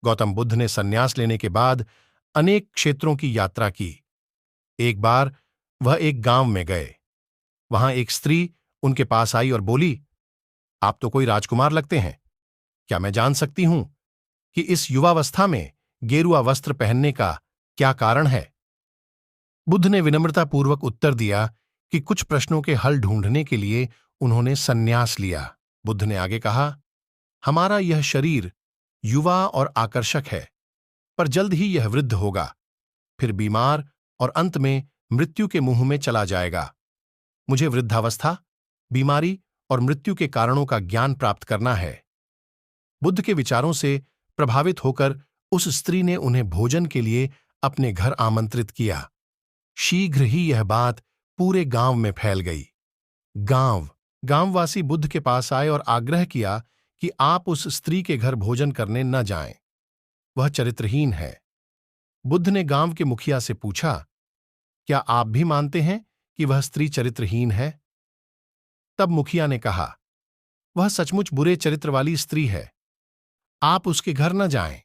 गौतम बुद्ध ने संन्यास लेने के बाद अनेक क्षेत्रों की यात्रा की। एक बार वह एक गांव में गए। वहां एक स्त्री उनके पास आई और बोली, आप तो कोई राजकुमार लगते हैं। क्या मैं जान सकती हूं कि इस युवावस्था में गेरुआ वस्त्र पहनने का क्या कारण है? बुद्ध ने विनम्रतापूर्वक उत्तर दिया कि कुछ प्रश्नों के हल ढूंढने के लिए उन्होंने संन्यास लिया। बुद्ध ने आगे कहा, हमारा यह शरीर युवा और आकर्षक है, पर जल्द ही यह वृद्ध होगा, फिर बीमार और अंत में मृत्यु के मुंह में चला जाएगा। मुझे वृद्धावस्था, बीमारी और मृत्यु के कारणों का ज्ञान प्राप्त करना है। बुद्ध के विचारों से प्रभावित होकर उस स्त्री ने उन्हें भोजन के लिए अपने घर आमंत्रित किया। शीघ्र ही यह बात पूरे गांव में फैल गई। गांववासी बुद्ध के पास आए और आग्रह किया कि आप उस स्त्री के घर भोजन करने न जाएं। वह चरित्रहीन है। बुद्ध ने गांव के मुखिया से पूछा, क्या आप भी मानते हैं कि वह स्त्री चरित्रहीन है? तब मुखिया ने कहा, वह सचमुच बुरे चरित्र वाली स्त्री है, आप उसके घर न जाएं।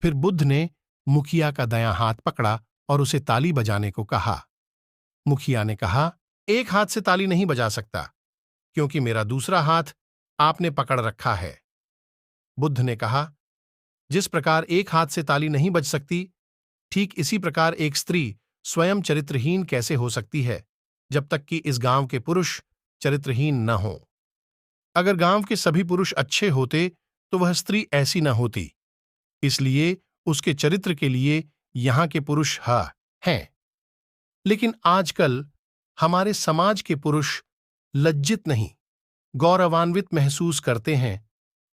फिर बुद्ध ने मुखिया का दायां हाथ पकड़ा और उसे ताली बजाने को कहा। मुखिया ने कहा, एक हाथ से ताली नहीं बजा सकता, क्योंकि मेरा दूसरा हाथ आपने पकड़ रखा है। बुद्ध ने कहा, जिस प्रकार एक हाथ से ताली नहीं बज सकती, ठीक इसी प्रकार एक स्त्री स्वयं चरित्रहीन कैसे हो सकती है, जब तक कि इस गांव के पुरुष चरित्रहीन न हों। अगर गांव के सभी पुरुष अच्छे होते तो वह स्त्री ऐसी न होती। इसलिए उसके चरित्र के लिए यहां के पुरुष हैं। लेकिन आजकल हमारे समाज के पुरुष लज्जित नहीं, गौरवान्वित महसूस करते हैं,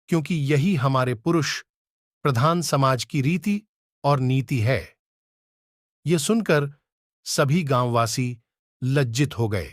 क्योंकि यही हमारे पुरुष प्रधान समाज की रीति और नीति है। यह सुनकर सभी गांववासी लज्जित हो गए।